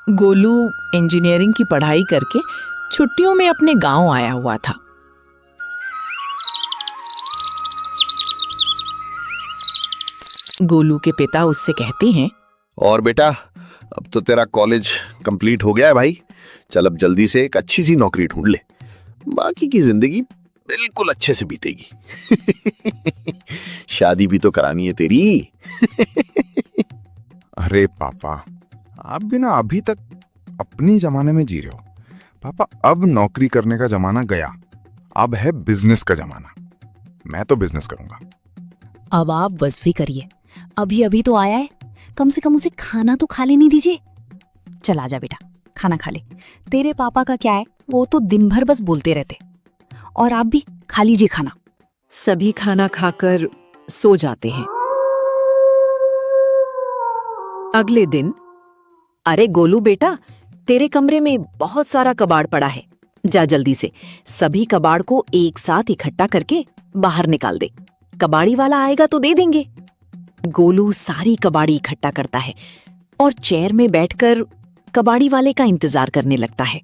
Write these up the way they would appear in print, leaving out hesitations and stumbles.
Golu engineering की पढ़ाई करके छुट्टियों में अपने गांव आया हुआ था। गोलू के पिता उससे कहते हैं, और बेटा, अब तो तेरा कॉलेज कंप्लीट हो गया है भाई। चल अब जल्दी से एक अच्छी सी नौकरी ढूंढ ले, बाकी की जिंदगी बिल्कुल अच्छे से बीतेगी। शादी भी तो करानी है तेरी। अरे पापा, आप भी ना अभी तक अपनी जमाने में जी रहे हो। पापा, अब नौकरी करने का जमाना गया, अब है बिजनेस का जमाना। मैं तो बिजनेस करूंगा। अब आप बस भी करिए, अभी अभी तो आया है, कम से कम उसे खाना तो खा लेने दीजिए। चल आजा बेटा, खाना खा ले। तेरे पापा का क्या है, वो तो दिन भर बस बोलते रहते। और आप भी खा लीजिए खाना। सभी खाना खाकर सो जाते हैं। अगले दिन, अरे गोलू बेटा, तेरे कमरे में बहुत सारा कबाड़ पड़ा है, जा जल्दी से सभी कबाड़ को एक साथ इकट्ठा करके बाहर निकाल दे। कबाड़ी वाला आएगा तो दे देंगे। गोलू सारी कबाड़ी इकट्ठा करता है और चेयर में बैठकर कबाड़ी वाले का इंतजार करने लगता है।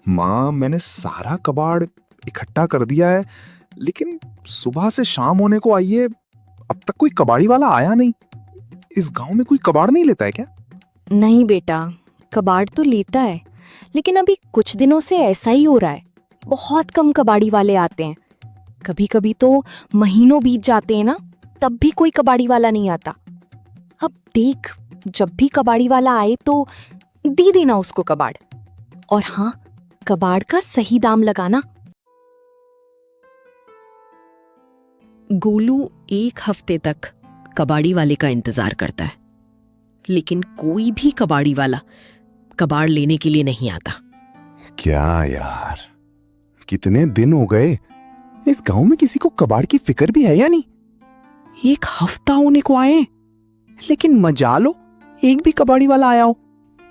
माँ, मैंने सारा कबाड़ इकट्ठा कर दिया है, लेकिन सुबह से शाम होने को आई है, अब तक कोई कबाड़ी वाला आया नहीं। इस गांव में कोई कबाड़ नहीं लेता है क्या? नहीं बेटा, कबाड़ तो लेता है, लेकिन अभी कुछ दिनों से ऐसा ही हो रहा है। बहुत कम कबाड़ी वाले आते हैं। कभी कभी तो महीनों बीत जाते हैं ना, तब भी कोई कबाड़ी वाला नहीं आता। अब देख, जब भी कबाड़ी वाला आए तो दे देना उसको कबाड़। और हाँ, कबाड़ का सही दाम लगाना। गोलू एक हफ्ते तक कबाड़ी वाले का इंतजार करता है, लेकिन कोई भी कबाड़ी वाला कबाड़ लेने के लिए नहीं आता। क्या यार, कितने दिन हो गए, इस गांव में किसी को कबाड़ की फिक्र भी है या नहीं? एक हफ्ता होने को आए, लेकिन मजा लो एक भी कबाड़ी वाला आया हो।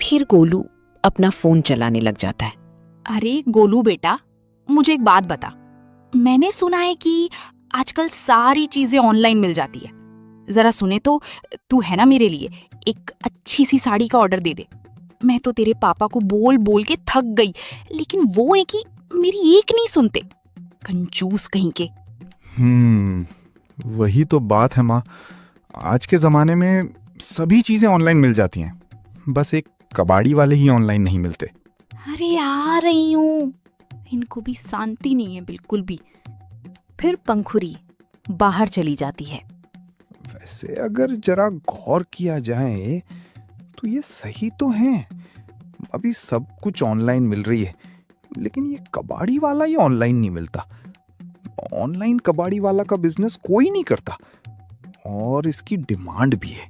फिर गोलू अपना फोन चलाने लग जाता है। अरे गोलू बेटा, मुझे एक बात बता। मैंने सुना है कि आजकल सारी चीजें ऑनलाइन मिल जाती है। जरा सुने तो, तू है ना मेरे लिए एक अच्छी सी साड़ी का ऑर्डर दे दे। मैं तो तेरे पापा को बोल बोल के थक गई, लेकिन वो है कि मेरी एक नहीं सुनते, कंजूस कहीं के। वही तो बात है माँ, आज के जमाने में सभी चीजें ऑनलाइन मिल जाती हैं, बस एक कबाड़ी वाले ही ऑनलाइन नहीं मिलते। अरे आ रही हूँ, इनको भी शांति नहीं है बिल्कुल भी। फिर पंखुरी बाहर चली जाती है। वैसे अगर जरा गौर किया जाए तो ये सही तो है, अभी सब कुछ ऑनलाइन मिल रही है, लेकिन ये कबाड़ी वाला ही ऑनलाइन नहीं मिलता। ऑनलाइन कबाड़ी वाला का बिजनेस कोई नहीं करता और इसकी डिमांड भी है।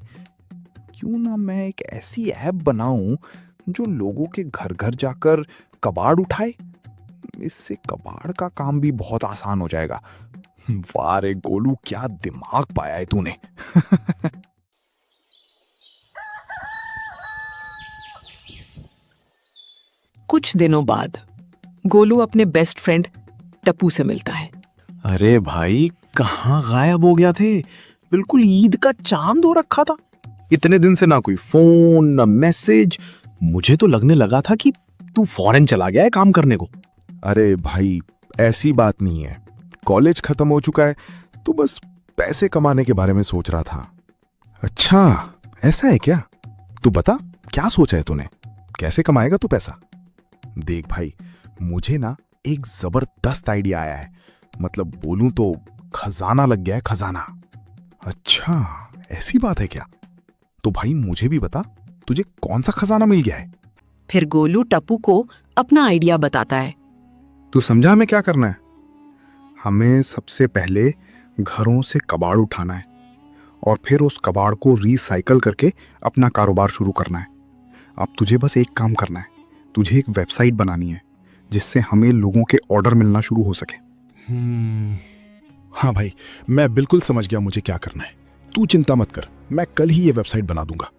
क्यों ना मैं एक ऐसी ऐप बनाऊं जो लोगों के घर घर जाकर कबाड़ उठाए। इससे कबाड़ का काम भी बहुत आसान हो जाएगा। वाह रे गोलू, क्या दिमाग पाया है तूने। कुछ दिनों बाद गोलू अपने बेस्ट फ्रेंड टप्पू से मिलता है। अरे भाई, कहाँ गायब हो गया थे? बिल्कुल ईद का चांद हो रखा था। इतने दिन से ना कोई फोन ना मैसेज। मुझे तो लगने लगा था कि तू फॉरेन चला गया है काम करने को। अरे भाई, ऐसी बात नहीं है, कॉलेज खत्म हो चुका है तो बस पैसे कमाने के बारे में सोच रहा था। अच्छा, ऐसा है क्या? तू बता, क्या सोचा है तूने? कैसे कमाएगा तू पैसा? देख भाई, मुझे ना एक जबरदस्त आइडिया आया है, मतलब बोलूं तो खजाना लग गया है, खजाना। अच्छा, ऐसी बात है क्या? तो भाई मुझे भी बता, तुझे कौन सा खजाना मिल गया है? फिर गोलू टप्पू को अपना आइडिया बताता है। तू समझा हमें क्या करना है? हमें सबसे पहले घरों से कबाड़ उठाना है और फिर उस कबाड़ को रिसाइकल करके अपना कारोबार शुरू करना है। अब तुझे बस एक काम करना है, तुझे एक वेबसाइट बनानी है जिससे हमें लोगों के ऑर्डर मिलना शुरू हो सके। हाँ भाई, मैं बिल्कुल समझ गया मुझे क्या करना है। तू चिंता मत कर, मैं कल ही ये वेबसाइट बना दूंगा।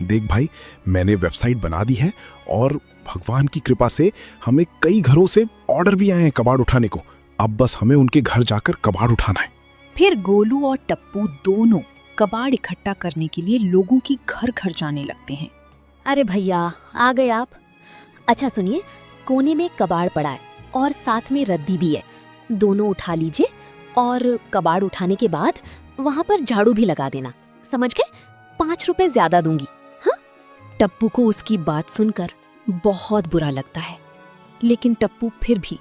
देख भाई, मैंने वेबसाइट बना दी है और भगवान की कृपा से हमें कई घरों से ऑर्डर भी आए हैं कबाड़ उठाने को। अब बस हमें उनके घर जाकर कबाड़ उठाना है। फिर गोलू और टप्पू दोनों कबाड़ इकट्ठा करने के लिए लोगों की घर घर जाने लगते हैं। अरे भैया आ गए आप। अच्छा सुनिए, कोने में कबाड़ पड़ा है और साथ में रद्दी भी है, दोनों उठा लीजिए और कबाड़ उठाने के बाद वहाँ पर झाड़ू भी लगा देना, समझ गए? 5 रुपए ज्यादा दूंगी। हाँ? टप्पू को उसकी बात सुनकर बहुत बुरा लगता है, लेकिन टप्पू फिर भी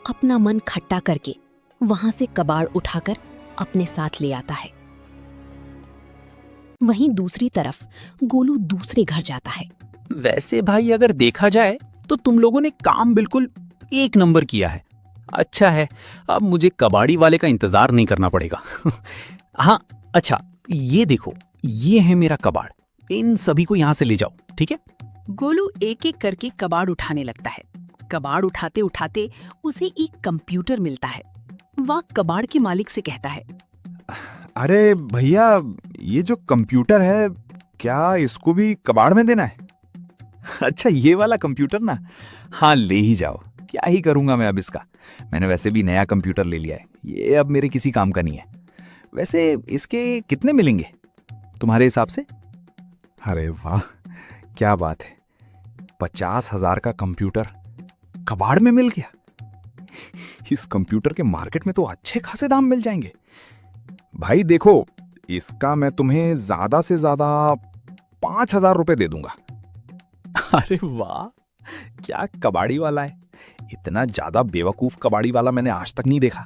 अपना मन खट्टा करके वहां से कबाड़ उठाकर अपने साथ ले आता है। वहीं दूसरी तरफ गोलू दूसरे घर जाता है। वैसे भाई अगर देखा जाए तो तुम लोगों ने काम बिल्कुल 1 नंबर किया है। अच्छा है, अब मुझे कबाड़ी वाले का इंतजार नहीं करना पड़ेगा। हाँ अच्छा, ये देखो, ये है मेरा कबाड़, इन सभी को यहाँ से ले जाओ, ठीक है? गोलू एक एक करके कबाड़ उठाने लगता है। कबाड़ उठाते उठाते उसे एक कंप्यूटर मिलता है। वह कबाड़ के मालिक से कहता है, अरे भैया, ये जो कंप्यूटर है, क्या इसको भी कबाड़ में देना है? अच्छा ये वाला कंप्यूटर ना, हाँ ले ही जाओ, क्या ही करूंगा मैं अब इसका। मैंने वैसे भी नया कंप्यूटर ले लिया है, ये अब मेरे किसी काम का नहीं है। वैसे इसके कितने मिलेंगे तुम्हारे हिसाब से? अरे वाह, क्या बात है, 50,000 का कंप्यूटर कबाड़ में मिल गया। इस कंप्यूटर के मार्केट में तो अच्छे खासे दाम मिल जाएंगे। भाई देखो, इसका मैं तुम्हें ज्यादा से ज्यादा 5,000 रुपए दे दूंगा। अरे वाह, क्या कबाड़ी वाला है, इतना ज्यादा बेवकूफ कबाड़ी वाला मैंने आज तक नहीं देखा।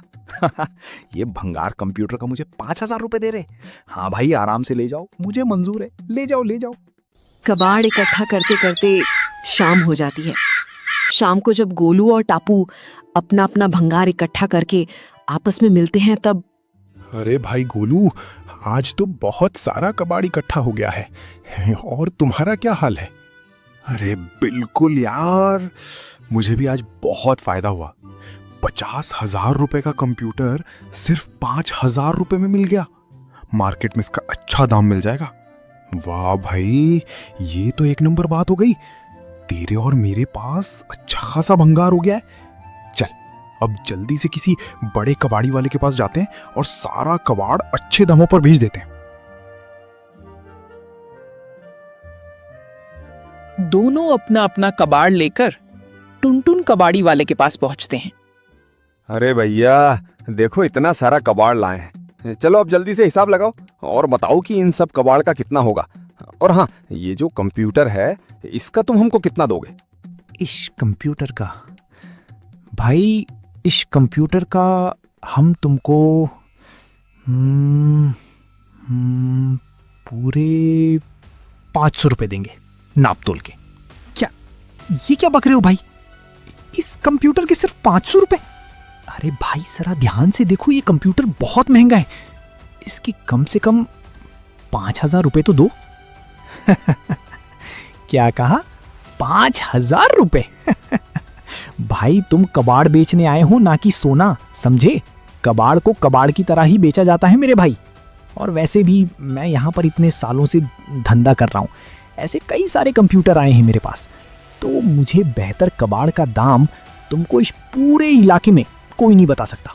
ये भंगार कंप्यूटर का मुझे 5,000 रुपए दे रहे। हाँ भाई, आराम से ले जाओ, मुझे मंजूर है, ले जाओ ले जाओ। कबाड़ इकट्ठा करते करते शाम हो जाती है। शाम को जब गोलू और टापू अपना अपना भंगार इकट्ठा करके आपस में मिलते हैं तब, अरे भाई गोलू, आज तो बहुत सारा कबाड़ इकट्ठा हो गया है, और तुम्हारा क्या हाल है? अरे बिल्कुल यार, मुझे भी आज बहुत फायदा हुआ। 50,000 रुपए का कंप्यूटर सिर्फ 5,000 रुपए में मिल गया। मार्केट में इसका अच्छा दाम मिल जाएगा। वाह भाई, ये तो 1 नंबर बात हो गई। तेरे और मेरे पास अच्छा खासा भंगार हो गया है। चल अब जल्दी से किसी बड़े कबाड़ी वाले के पास जाते हैं और सारा कबाड़ अच्छे दामों पर बेच देते हैं। दोनों अपना अपना कबाड़ लेकर टुनटुन कबाड़ी वाले के पास पहुंचते हैं। अरे भैया देखो, इतना सारा कबाड़ लाए हैं, चलो अब जल्दी से हिसाब लगाओ और बताओ कि इन सब कबाड़ का कितना होगा। और हाँ, ये जो कंप्यूटर है, इसका तुम हमको कितना दोगे? इस कंप्यूटर का भाई, इस कंप्यूटर का हम तुमको पूरे 500 रुपए देंगे, नाप तोल के। क्या ये क्या बक रहे हो भाई, इस कंप्यूटर के सिर्फ 500 रुपए? अरे भाई जरा ध्यान से देखो, ये कंप्यूटर बहुत महंगा है, इसकी कम से कम 5,000 रुपए तो दो। क्या कहा? 5,000 रुपए? भाई तुम कबाड़ बेचने आए हो, ना कि सोना, समझे? कबाड़ को कबाड़ की तरह ही बेचा जाता है मेरे भाई। और वैसे भी मैं यहाँ पर इतने सालों से धंधा कर रहा हूँ, ऐसे कई सारे कंप्यूटर आए हैं मेरे पास, तो मुझे बेहतर कबाड़ का दाम तुमको इस पूरे इलाके में कोई नहीं बता सकता।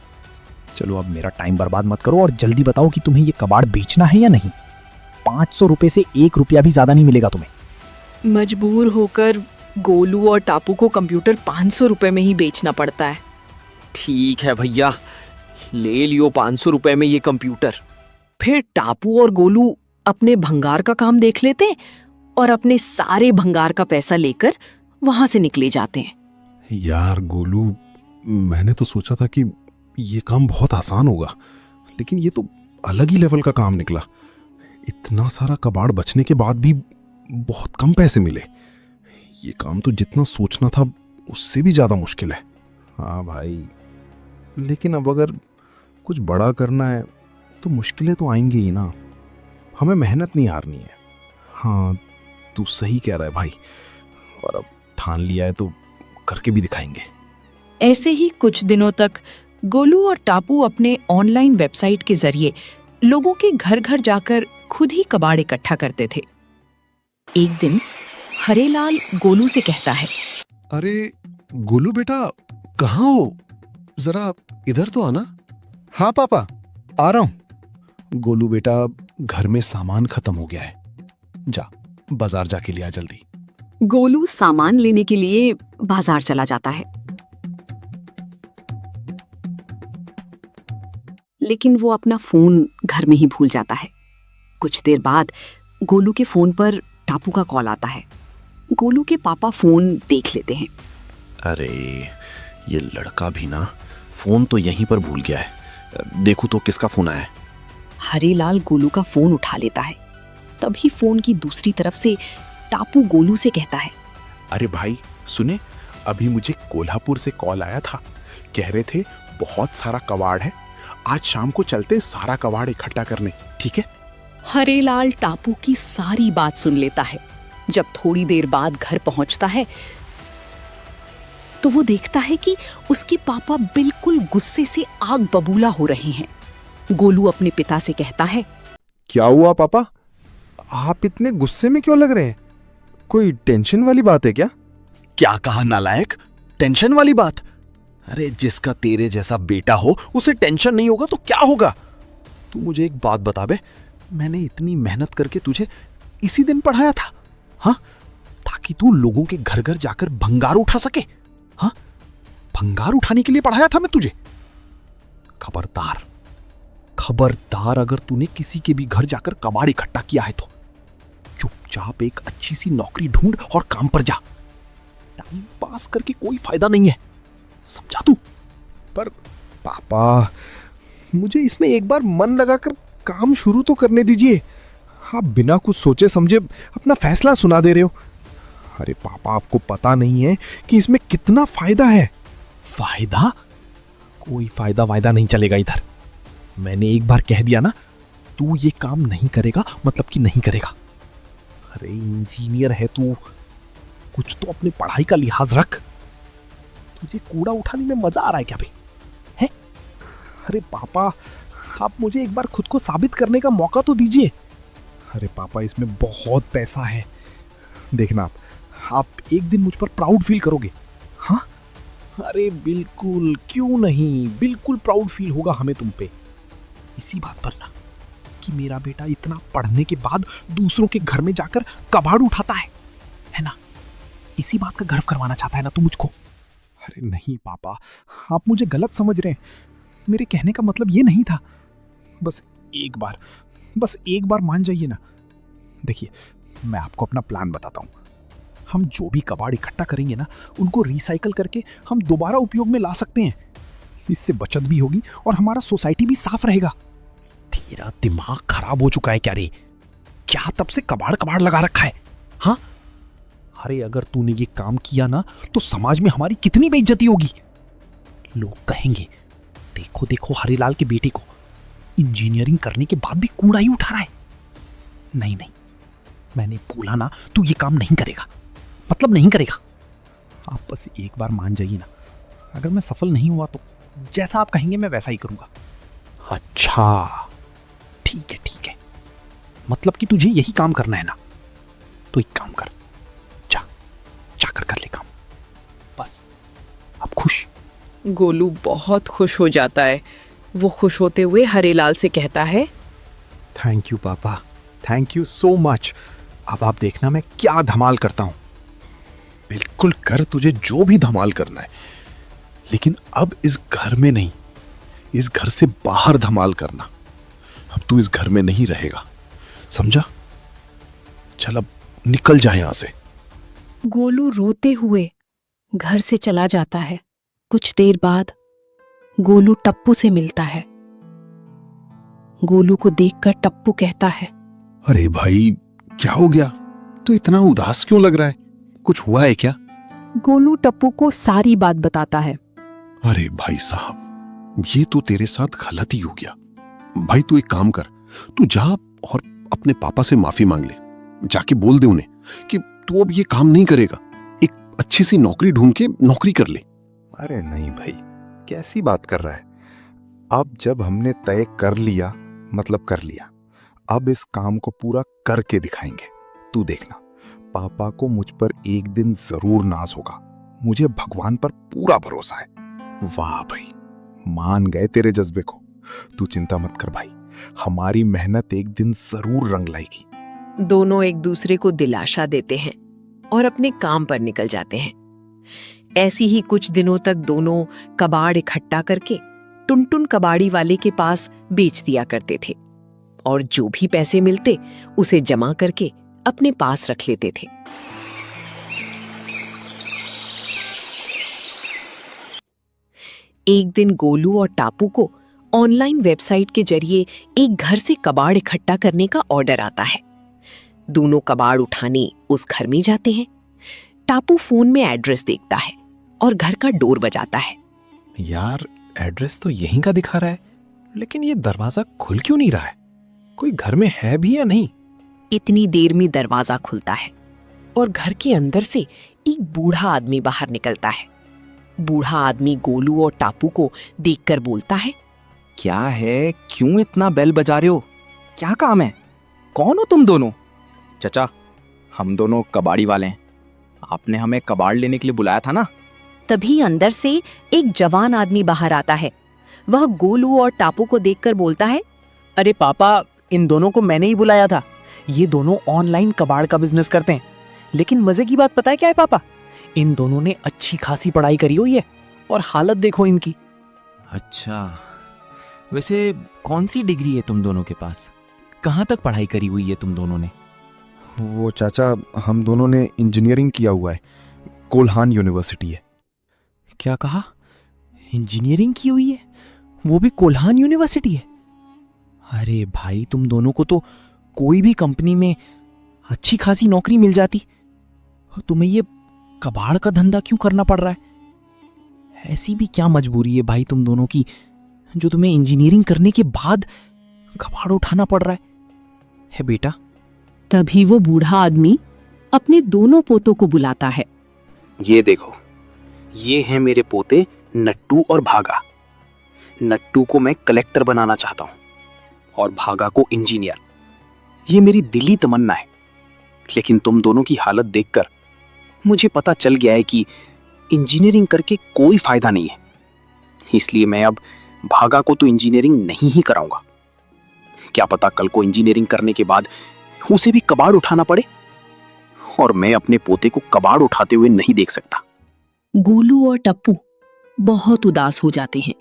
चलो अब मेरा टाइम बर्बाद मत करो और जल्दी बताओ कि तुम्हें ये कबाड़ बेचना है या नहीं। 500 रुपए से 1 रुपया भी ज्यादा नहीं मिलेगा तुम्हें। मजबूर होकर गोलू और टापू को कंप्यूटर 500 रुपए में ही बेचना पड़ता है। ठीक है भैया, ले लियो 500 रुपए में ये कंप्यूटर। फिर टापू और गोलू अपने भंगार का काम देख लेते हैं और अपने सारे भंगार का पैसा लेकर वहां से निकले जाते हैं। यार गोलू, मैंने तो सोचा था कि ये काम बहुत आसान होगा, लेकिन ये तो अलग ही लेवल का काम निकला। इतना सारा कबाड़ बचने के बाद भी बहुत कम पैसे मिले। ये काम तो जितना सोचना था उससे भी ज्यादा मुश्किल है। हाँ भाई, लेकिन अब अगर कुछ बड़ा करना है तो मुश्किलें तो आएंगी ही ना। हमें मेहनत नहीं हारनी है। हाँ, तू सही कह रहा है भाई, और अब ठान लिया है तो करके भी दिखाएंगे। ऐसे ही कुछ दिनों तक गोलू और टापू अपने ऑनलाइन वेबसाइट के जरिए लोगों के घर घर जाकर खुद ही कबाड़ इकट्ठा करते थे। एक दिन हरेलाल गोलू से कहता है, अरे गोलू बेटा, कहाँ हो? जरा इधर तो आना। हाँ पापा, आ रहा हूँ। गोलू बेटा, घर में सामान खत्म हो गया है। जा बाजार जाके लिया जल्दी। गोलू सामान लेने के लिए बाजार चला जाता है, लेकिन वो अपना फोन घर में ही भूल जाता है। कुछ देर बाद गोलू के फोन पर टापू का कॉल आता है। गोलू के पापा फोन देख लेते हैं। अरे ये लड़का भी ना फोन तो यहीं पर भूल गया है। देखूं तो किसका फोन आया है। हरीलाल गोलू का फोन उठा लेता है। तभी फोन की दूसरी तरफ से टापू गोलू से कहता है, अरे भाई सुने, अभी मुझे कोल्हापुर से कॉल आया था। कह रहे थे बहुत सारा कबाड़ है, आज शाम को चलते सारा कबाड़ इकट्ठा करने, ठीक है? हरेलाल टापू की सारी बात सुन लेता है। जब थोड़ी देर बाद घर पहुंचता है तो वो देखता है कि उसके पापा बिल्कुल गुस्से से आग बबूला हो रहे हैं। गोलू अपने पिता से कहता है, क्या हुआ पापा, आप इतने गुस्से में क्यों लग रहे हैं? कोई टेंशन वाली बात है क्या? क्या कहा नालायक, टेंशन वाली बात? अरे जिसका तेरे जैसा बेटा हो उसे टेंशन नहीं होगा तो क्या होगा? तू मुझे एक बात बता बे, मैंने इतनी मेहनत करके तुझे इसी दिन पढ़ाया था, हाँ, ताकि तू लोगों के घर घर जाकर भंगार उठा सके। हाँ, भंगार उठाने के लिए पढ़ाया था मैं तुझे। खबरदार खबरदार, अगर तूने किसी के भी घर जाकर कबाड़ इकट्ठा किया है तो चुपचाप एक अच्छी सी नौकरी ढूंढ और काम पर जा। टाइम पास करके कोई फायदा नहीं है, समझा तू? पर पापा, मुझे इसमें एक बार मन लगाकर काम शुरू तो करने दीजिए। आप बिना कुछ सोचे समझे अपना फैसला सुना दे रहे हो। अरे पापा, आपको पता नहीं है कि इसमें कितना फायदा है। फायदा? कोई फायदा वायदा नहीं चलेगा इधर। मैंने एक बार कह दिया ना, तू ये काम नहीं करेगा मतलब कि नहीं करेगा। अरे इंजीनियर है तू, कुछ तो अपने पढ़ाई का लिहाज रख। तुझे कूड़ा उठाने में मजा आ रहा है क्या भाई? है? अरे पापा, आप मुझे एक बार खुद को साबित करने का मौका तो दीजिए। अरे पापा, इसमें बहुत पैसा है। देखना आप एक दिन मुझ पर प्राउड फील करोगे। हाँ, अरे बिल्कुल, क्यों नहीं, बिल्कुल प्राउड फील होगा हमें तुम पे। इसी बात पर ना कि मेरा बेटा इतना पढ़ने के बाद दूसरों के घर में जाकर कबाड़ उठाता है ना? इसी बात का गर्व करवाना चाहता है ना तू मुझको? अरे नहीं पापा, आप मुझे गलत समझ रहे हैं। मेरे कहने का मतलब ये नहीं था। बस एक बार मान जाइए ना। देखिए, मैं आपको अपना प्लान बताता हूँ। हम जो भी कबाड़ इकट्ठा करेंगे ना, उनको रिसाइकल करके हम दोबारा उपयोग में ला सकते हैं। इससे बचत भी होगी और हमारा सोसाइटी भी साफ रहेगा। तेरा दिमाग खराब हो चुका है क्या रे? क्या तब से कबाड़ कबाड़ लगा रखा है? हाँ, अरे अगर तूने ये काम किया ना तो समाज में हमारी कितनी बेइज्जती होगी। लोग कहेंगे, देखो देखो हरीलाल के बेटे को, इंजीनियरिंग करने के बाद भी कूड़ा ही उठा रहा है। नहीं नहीं, मैंने बोला ना, तू ये काम नहीं करेगा, मतलब नहीं करेगा। आप बस एक बार मान जाइए ना। अगर मैं सफल नहीं हुआ तो जैसा आप कहेंगे मैं वैसा ही करूंगा। अच्छा ठीक है, मतलब कि तुझे यही काम करना है ना? तो एक काम कर, जाकर कर ले काम। बस अब खुश? गोलू बहुत खुश हो जाता है। वो खुश होते हुए हरेलाल से कहता है, थैंक यू पापा, थैंक यू सो मच। अब आप देखना मैं क्या धमाल करता हूं। बिल्कुल कर, तुझे जो भी धमाल करना है, लेकिन अब इस घर में नहीं, इस घर से बाहर धमाल करना। अब तू इस घर में नहीं रहेगा, समझा? चल अब निकल जा यहां से। गोलू रोते हुए घर से चला जाता है। कुछ देर बाद गोलू टप्पू से मिलता है। गोलू को देखकर टप्पू कहता है, अरे भाई, क्या हो गया? तू इतना उदास क्यों लग रहा है? कुछ हुआ है क्या? गोलू टप्पू को सारी बात बताता है। अरे भाई साहब, ये तो तेरे साथ गलत ही हो गया। भाई तू एक काम कर, तू जा और अपने पापा से माफी मांग ले। जाके बोल दे उन्हें कि तू अब ये काम नहीं करेगा, एक अच्छी सी नौकरी ढूंढ के नौकरी कर ले। अरे नहीं भाई, कैसी बात कर रहा है? अब जब हमने तय कर लिया मतलब कर लिया। अब इस काम को पूरा करके दिखाएंगे। तू देखना, पापा को मुझ पर एक दिन जरूर नाज होगा। मुझे भगवान पर पूरा भरोसा है। वाह भाई, मान गए तेरे जज्बे को। तू चिंता मत कर भाई, हमारी मेहनत एक दिन जरूर रंग लाएगी। दोनों एक दूसरे को दिलासा देते हैं और अपने काम पर निकल जाते हैं। ऐसी ही कुछ दिनों तक दोनों कबाड़ इकट्ठा करके टुनटुन कबाड़ी वाले के पास बेच दिया करते थे और जो भी पैसे मिलते उसे जमा करके अपने पास रख लेते थे। एक दिन गोलू और टापू को ऑनलाइन वेबसाइट के जरिए एक घर से कबाड़ इकट्ठा करने का ऑर्डर आता है। दोनों कबाड़ उठाने उस घर में जाते हैं। टापू फोन में एड्रेस देखता है और घर का डोर बजाता है। यार, एड्रेस तो यहीं का दिखा रहा है, लेकिन ये दरवाजा खुल क्यों नहीं रहा है? कोई घर में है भी या नहीं? इतनी देर में दरवाजा खुलता है और घर के अंदर से एक बूढ़ा आदमी बाहर निकलता है। बूढ़ा आदमी गोलू और टापू को देखकर बोलता है, क्या है, क्यों इतना बेल बजा रहे हो? क्या काम है? कौन हो तुम दोनों? चचा, हम दोनों कबाड़ी वाले हैं। आपने हमें कबाड़ लेने के लिए बुलाया था ना? तभी अंदर से एक जवान आदमी बाहर आता है। वह गोलू और टापू को देखकर बोलता है, अरे पापा, इन दोनों को मैंने ही बुलाया था। ये दोनों ऑनलाइन कबाड़ का बिजनेस करते हैं। लेकिन मजे की बात पता है क्या है पापा? इन दोनों ने अच्छी खासी पढ़ाई करी हुई है और हालत देखो इनकी। अच्छा, वैसे कौन सी डिग्री है तुम दोनों के पास? कहाँ तक पढ़ाई करी हुई है तुम दोनों ने? वो चाचा, हम दोनों ने इंजीनियरिंग किया हुआ है, कोल्हान यूनिवर्सिटी है। क्या कहा? इंजीनियरिंग की हुई है? वो भी कोल्हान यूनिवर्सिटी है? अरे भाई, तुम दोनों को तो कोई भी कंपनी में अच्छी खासी नौकरी मिल जाती। तुम्हें ये कबाड़ का धंधा क्यों करना पड़ रहा है? ऐसी भी क्या मजबूरी है भाई तुम दोनों की, जो तुम्हें इंजीनियरिंग करने के बाद कबाड़ उठाना पड़ रहा है बेटा? तभी वो बूढ़ा आदमी अपने दोनों पोतों को बुलाता है। ये देखो, ये हैं मेरे पोते नट्टू और भागा। नट्टू को मैं कलेक्टर बनाना चाहता हूं और भागा को इंजीनियर। ये मेरी दिली तमन्ना है, लेकिन तुम दोनों की हालत देखकर मुझे पता चल गया है कि इंजीनियरिंग करके कोई फायदा नहीं है। इसलिए मैं अब भागा को तो इंजीनियरिंग नहीं ही कराऊंगा। क्या पता कल को इंजीनियरिंग करने के बाद उसे भी कबाड़ उठाना पड़े और मैं अपने पोते को कबाड़ उठाते हुए नहीं देख सकता। गोलू और टप्पू बहुत उदास हो जाते हैं।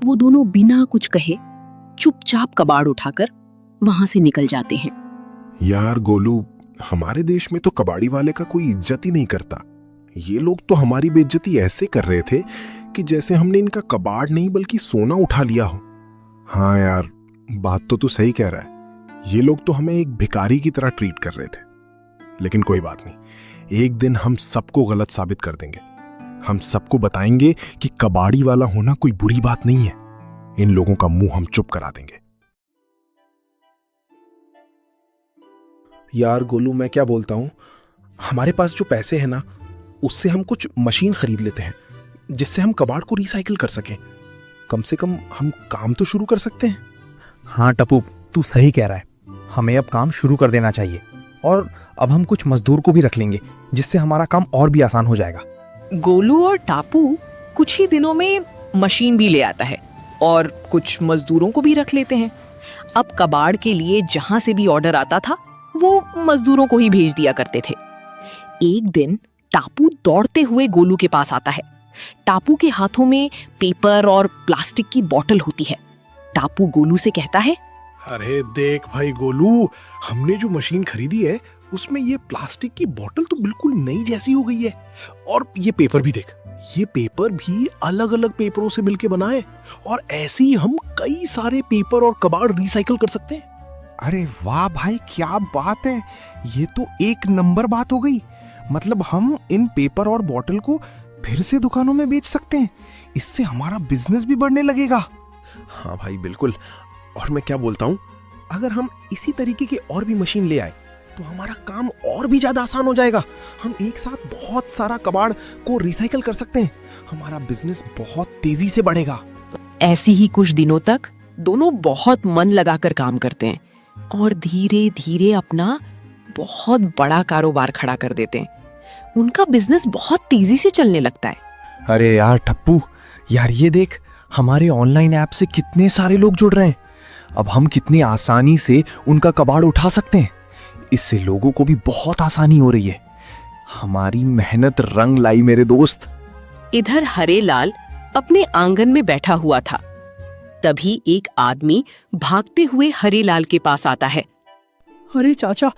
वो दोनों बिना कुछ कहे चुपचाप कबाड़ उठाकर वहां से निकल जाते हैं। यार गोलू, हमारे देश में तो कबाड़ी वाले का कोई इज्जत ही नहीं करता। ये लोग तो हमारी बेइज्जती ऐसे कर रहे थे कि जैसे हमने इनका कबाड़ नहीं बल्कि सोना उठा लिया हो। हाँ यार, बात तो तू सही कह रहा है। ये लोग तो हमें एक भिखारी की तरह ट्रीट कर रहे थे। लेकिन कोई बात नहीं, एक दिन हम सबको गलत साबित कर देंगे। हम सबको बताएंगे कि कबाड़ी वाला होना कोई बुरी बात नहीं है। इन लोगों का मुंह हम चुप करा देंगे। यार गोलू, मैं क्या बोलता हूं, हमारे पास जो पैसे हैं ना, उससे हम कुछ मशीन खरीद लेते हैं जिससे हम कबाड़ को रिसाइकिल कर सकें। कम से कम हम काम तो शुरू कर सकते हैं। हाँ टप्पू, तू सही कह रहा है। हमें अब काम शुरू कर देना चाहिए और अब हम कुछ मजदूर को भी रख लेंगे, जिससे हमारा काम और भी आसान हो जाएगा। गोलू और टापू कुछ ही दिनों में मशीन भी ले आता है और कुछ मजदूरों को भी रख लेते हैं। अब कबाड़ के लिए जहां से भी ऑर्डर आता था वो मजदूरों को ही भेज दिया करते थे। एक दिन टापू दौड़ते हुए गोलू के पास आता है। टापू के हाथों में पेपर और प्लास्टिक की बोतल होती है। टापू गोलू से कहता है, अरे देख भाई गोलू, हमने जो मशीन खरीदी है उसमें ये प्लास्टिक की बोतल तो बिल्कुल नई जैसी हो गई है। और ये पेपर भी देख, ये पेपर भी अलग अलग पेपरों से मिलके बना है और ऐसे ही हम कई सारे पेपर और कबाड़ रिसाइकिल कर सकते हैं। अरे वाह भाई, क्या बात है! ये तो एक नंबर बात हो गई। मतलब हम इन पेपर और बॉटल को फिर से दुकानों में बेच सकते हैं। इससे हमारा बिजनेस भी बढ़ने लगेगा। हाँ भाई बिल्कुल। और मैं क्या बोलता हूँ, अगर हम इसी तरीके की और भी मशीन ले आए तो हमारा काम और भी ज्यादा आसान हो जाएगा। हम एक साथ बहुत सारा कबाड़ को रिसाइकिल कर सकते हैं। हमारा बिजनेस बहुत तेजी से बढ़ेगा। ऐसे ही कुछ दिनों तक दोनों बहुत मन लगाकर काम करते हैं और धीरे धीरे अपना बहुत बड़ा कारोबार खड़ा कर देते हैं। उनका बिजनेस बहुत तेजी से चलने लगता है। अरे यार टप्पू, यार ये देख, हमारे ऑनलाइन ऐप से कितने सारे लोग जुड़ रहे हैं। अब हम कितनी आसानी से उनका कबाड़ उठा सकते हैं। इससे लोगों को भी बहुत आसानी हो रही है। हमारी मेहनत रंग लाई मेरे दोस्त। इधर हरेलाल अपने आंगन में बैठा हुआ था। तभी एक आदमी भागते हुए हरेलाल के पास आता है। अरे चाचा,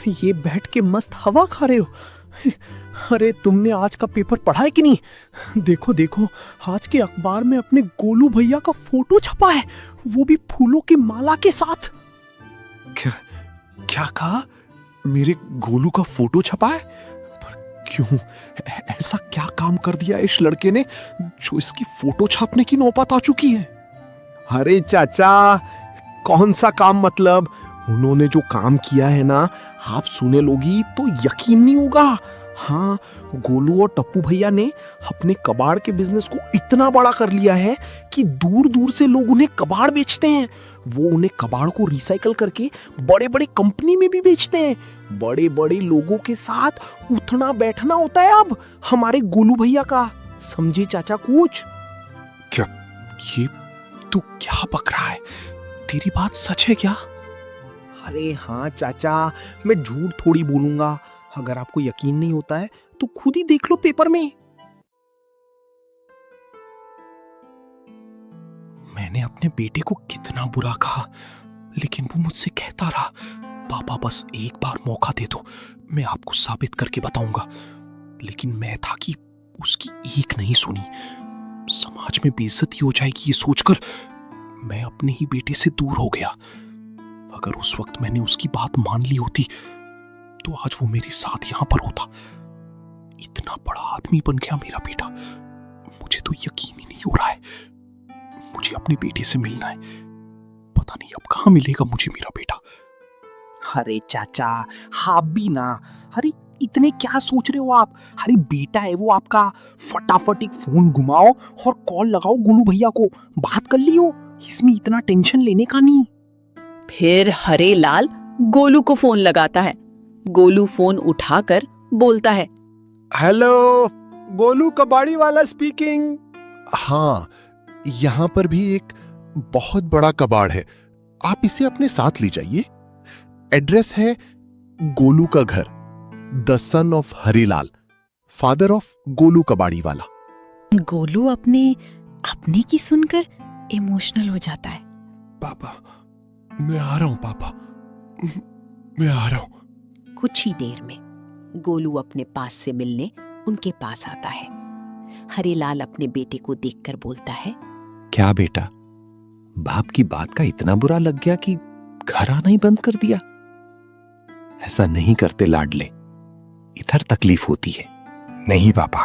ये बैठ के मस्त हवा खा रहे हो। अरे तुमने आज का पेपर पढ़ा है कि नहीं? देखो देखो, आज के अखबार में अपने गोलू भैया का फोटो छपा है, वो भी फूलों की माला के साथ। क्या कहा? मेरे गोलू का फोटो छपा है? पर क्यों? ऐसा क्या काम कर दिया इस लड़के ने जो इसकी फोटो छापने की नौबत आ चुकी है? अरे चाचा, कौन सा काम? मतलब उन्होंने जो काम किया है ना, आप सुने लोगी तो यकीन नहीं होगा। हाँ, गोलू और टप्पू भैया ने अपने कबाड़ के बिजनेस को इतना बड़ा कर लिया है कि दूर दूर से लोग उन्हें कबाड़ बेचते हैं। वो उन्हें कबाड़ को रिसाइकल करके बड़े बड़े कंपनी में भी बेचते हैं। बड़े बड़े लोगों के साथ उठना बैठना होता है अब हमारे गोलू भैया का। समझे चाचा कुछ? क्या ये तू क्या बक रहा है? तेरी बात सच है क्या? अरे हाँ चाचा, मैं झूठ थोड़ी बोलूंगा। अगर आपको यकीन नहीं होता है तो खुद ही देख लो पेपर में। मैंने अपने बेटे को कितना बुरा कहा, लेकिन वो मुझसे कहता रहा, पापा बस एक बार मौका दे दो, मैं आपको साबित करके बताऊंगा। लेकिन मैं था कि उसकी एक नहीं सुनी। समाज में बेइज्जती हो जाएगी ये सोचकर मैं अपने ही बेटे से दूर हो गया। अगर उस वक्त मैंने उसकी बात मान ली होती तो आज वो मेरे साथ यहां पर होता। इतना बड़ा आदमी बन गया मेरा बेटा, मुझे तो यकीन ही नहीं हो रहा है। मुझे अपने बेटे से मिलना है। पता नहीं अब कहां मिलेगा मुझे मेरा बेटा। अरे चाचा, आप भी ना। अरे इतने क्या सोच रहे हो आप? अरे बेटा है वो आपका, फटाफट एक फोन घुमाओ और कॉल लगाओ गोलू भैया को, बात कर लियो। इसमें इतना टेंशन लेने का नहीं। फिर हरेलाल गोलू को फोन लगाता है। गोलू फोन उठाकर बोलता है, हेलो, गोलू कबाड़ी वाला स्पीकिंग। हाँ, यहां पर भी एक बहुत बड़ा कबाड़ है, आप इसे अपने साथ ले जाइए। एड्रेस है गोलू का घर, the son of Harilal, father of Golu कबाड़ी वाला। गोलू अपने की सुनकर इमोशनल हो जाता है। पापा, मैं आ रहा हूं पापा, मैं आ रहा हूं। कुछ ही देर में गोलू अपने पास से मिलने उनके पास आता है। हरिलाल अपने बेटे को देखकर बोलता है, क्या बेटा, बाप की बात का इतना बुरा लग गया कि घर आना ही बंद कर दिया? ऐसा नहीं करते लाडले, इधर तकलीफ होती है। नहीं पापा,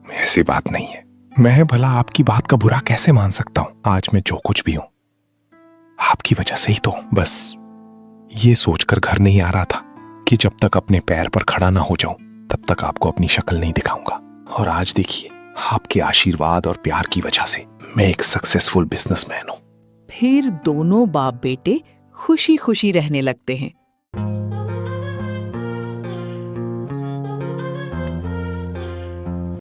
ऐसी बात नहीं है। मैं भला आपकी बात का बुरा कैसे मान सकता हूं? आज मैं जो कुछ भी हूं आपकी वजह से ही तो। बस ये सोचकर घर नहीं आ रहा था कि जब तक अपने पैर पर खड़ा ना हो जाऊं तब तक आपको अपनी शक्ल नहीं दिखाऊंगा। और आज देखिए, आपके आशीर्वाद और प्यार की वजह से मैं एक सक्सेसफुल बिजनेसमैन हूं। फिर दोनों बाप बेटे खुशी खुशी रहने लगते हैं।